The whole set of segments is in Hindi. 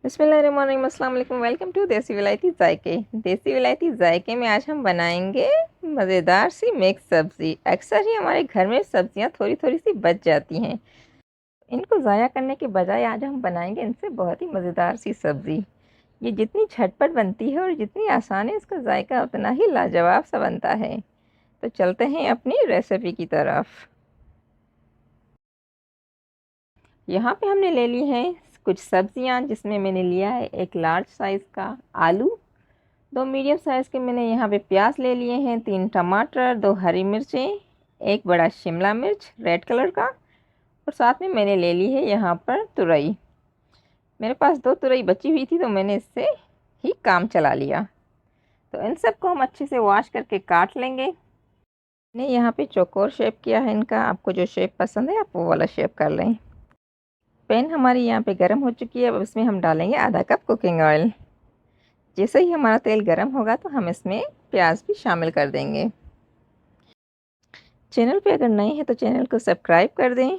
बिस्मिल्लाहिर्रहमानिर्रहीम, अस्सलाम वालेकुम। वेलकम टू देसी विलायती जायके। देसी विलायती जायके में आज हम बनाएंगे मज़ेदार सी मिक्स सब्ज़ी। अक्सर ही हमारे घर में सब्जियां थोड़ी थोड़ी सी बच जाती हैं। इनको ज़ाया करने के बजाय आज हम बनाएंगे इनसे बहुत ही मज़ेदार सी सब्ज़ी। ये जितनी झटपट बनती है और जितनी आसान है, इसका जायका उतना ही लाजवाब सा बनता है। तो चलते हैं अपनी रेसिपी की तरफ। यहाँ पे हमने ले ली है कुछ सब्जियां, जिसमें मैंने लिया है एक लार्ज साइज़ का आलू, दो मीडियम साइज़ के मैंने यहाँ पे प्याज ले लिए हैं, 3 टमाटर, 2 हरी मिर्चें, एक बड़ा शिमला मिर्च रेड कलर का, और साथ में मैंने ले ली है यहाँ पर तुरई। मेरे पास 2 तुरई बची हुई थी तो मैंने इससे ही काम चला लिया। तो इन सबको हम अच्छे से वॉश करके काट लेंगे। मैंने यहाँ पे चौकोर शेप किया है इनका। आपको जो शेप पसंद है आप वो वाला शेप कर लें। पैन हमारी यहाँ पे गर्म हो चुकी है। अब इसमें हम डालेंगे आधा कप कुकिंग ऑयल। जैसे ही हमारा तेल गर्म होगा तो हम इसमें प्याज भी शामिल कर देंगे। चैनल पे अगर नए हैं तो चैनल को सब्सक्राइब कर दें,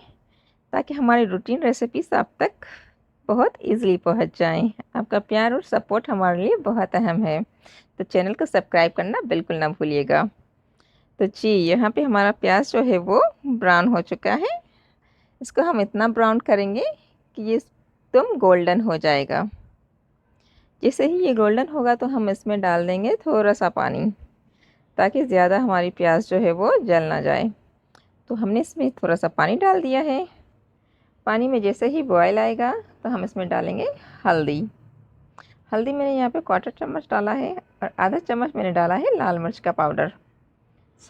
ताकि हमारी रूटीन रेसिपीज आप तक बहुत इजीली पहुंच जाएं। आपका प्यार और सपोर्ट हमारे लिए बहुत अहम है, तो चैनल को सब्सक्राइब करना बिल्कुल ना भूलिएगा। तो जी, यहाँ पे हमारा प्याज जो है वो ब्राउन हो चुका है। इसको हम इतना ब्राउन करेंगे कि ये एकदम गोल्डन हो जाएगा। जैसे ही ये गोल्डन होगा तो हम इसमें डाल देंगे थोड़ा सा पानी, ताकि ज़्यादा हमारी प्याज जो है वो जल ना जाए। तो हमने इसमें थोड़ा सा पानी डाल दिया है। पानी में जैसे ही बॉयल आएगा तो हम इसमें डालेंगे हल्दी। हल्दी मैंने यहाँ पे 1/4 चम्मच डाला है, और आधा चम्मच मैंने डाला है लाल मिर्च का पाउडर।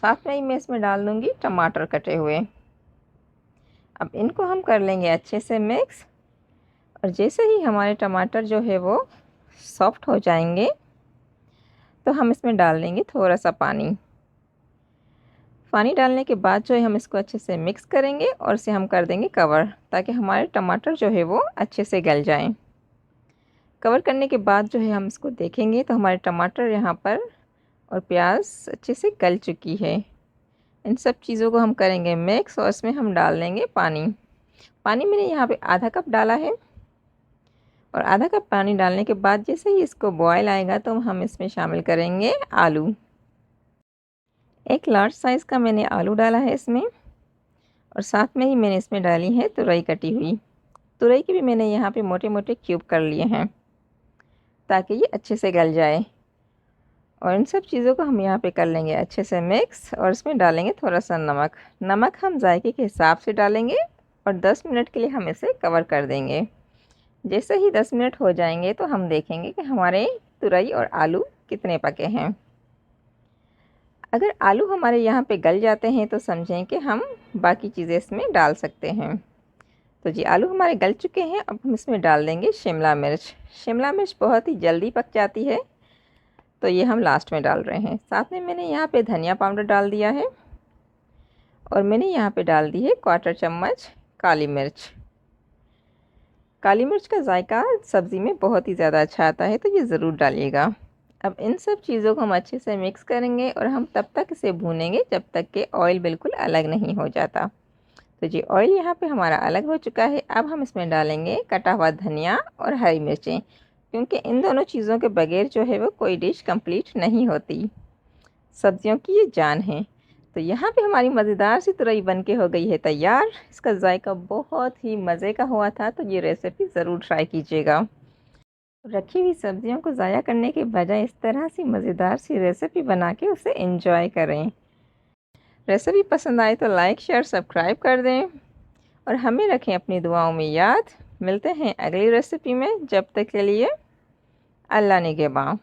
साथ में ही मैं इसमें डाल दूँगी टमाटर कटे हुए। अब इनको हम कर लेंगे अच्छे से मिक्स, और जैसे ही हमारे टमाटर जो है वो सॉफ्ट हो जाएंगे तो हम इसमें डाल देंगे थोड़ा सा पानी। पानी डालने के बाद जो है हम इसको अच्छे से मिक्स करेंगे और इसे हम कर देंगे कवर, ताकि हमारे टमाटर जो है वो अच्छे से गल जाएं। कवर करने के बाद जो है हम इसको देखेंगे तो हमारे टमाटर यहाँ पर और प्याज अच्छे से गल चुकी है। इन सब चीज़ों को हम करेंगे मिक्स, और इसमें हम डाल देंगे पानी। पानी मैंने यहाँ पे आधा कप डाला है, और आधा कप पानी डालने के बाद जैसे ही इसको बॉयल आएगा तो हम इसमें शामिल करेंगे आलू। एक लार्ज साइज़ का मैंने आलू डाला है इसमें, और साथ में ही मैंने इसमें डाली है तुरई कटी हुई। तुरई के भी मैंने यहाँ पे मोटे मोटे क्यूब कर लिए हैं, ताकि ये अच्छे से गल जाए। और इन सब चीज़ों को हम यहाँ पे कर लेंगे अच्छे से मिक्स, और इसमें डालेंगे थोड़ा सा नमक। नमक हम जायके के हिसाब से डालेंगे, और 10 मिनट के लिए हम इसे कवर कर देंगे। जैसे ही 10 मिनट हो जाएंगे तो हम देखेंगे कि हमारे तुरई और आलू कितने पके हैं। अगर आलू हमारे यहाँ पे गल जाते हैं तो समझें कि हम बाकी चीज़ें इसमें डाल सकते हैं। तो जी, आलू हमारे गल चुके हैं। अब हम इसमें डाल देंगे शिमला मिर्च। शिमला मिर्च बहुत ही जल्दी पक जाती है, तो ये हम लास्ट में डाल रहे हैं। साथ में मैंने यहाँ पे धनिया पाउडर डाल दिया है, और मैंने यहाँ पे डाल दी है 1/4 चम्मच काली मिर्च। काली मिर्च का जायका सब्ज़ी में बहुत ही ज़्यादा अच्छा आता है, तो ये ज़रूर डालिएगा। अब इन सब चीज़ों को हम अच्छे से मिक्स करेंगे, और हम तब तक इसे भूनेंगे जब तक कि ऑयल बिल्कुल अलग नहीं हो जाता। तो जी, ऑयल यहाँ पे हमारा अलग हो चुका है। अब हम इसमें डालेंगे कटा हुआ धनिया और हरी मिर्चें, क्योंकि इन दोनों चीज़ों के बगैर जो है वो कोई डिश कंप्लीट नहीं होती। सब्जियों की ये जान है। तो यहाँ पे हमारी मज़ेदार सी तुरई बन के हो गई है तैयार। इसका जायका बहुत ही मज़े का हुआ था, तो ये रेसिपी ज़रूर ट्राई कीजिएगा। रखी हुई सब्जियों को ज़ाया करने के बजाय इस तरह सी मज़ेदार सी रेसिपी बना के उसे एंजॉय करें। रेसिपी पसंद आए तो लाइक शेयर सब्सक्राइब कर दें, और हमें रखें अपनी दुआओं में याद। मिलते हैं अगली रेसिपी में। जब तक के लिए अल्लाह निगहबान।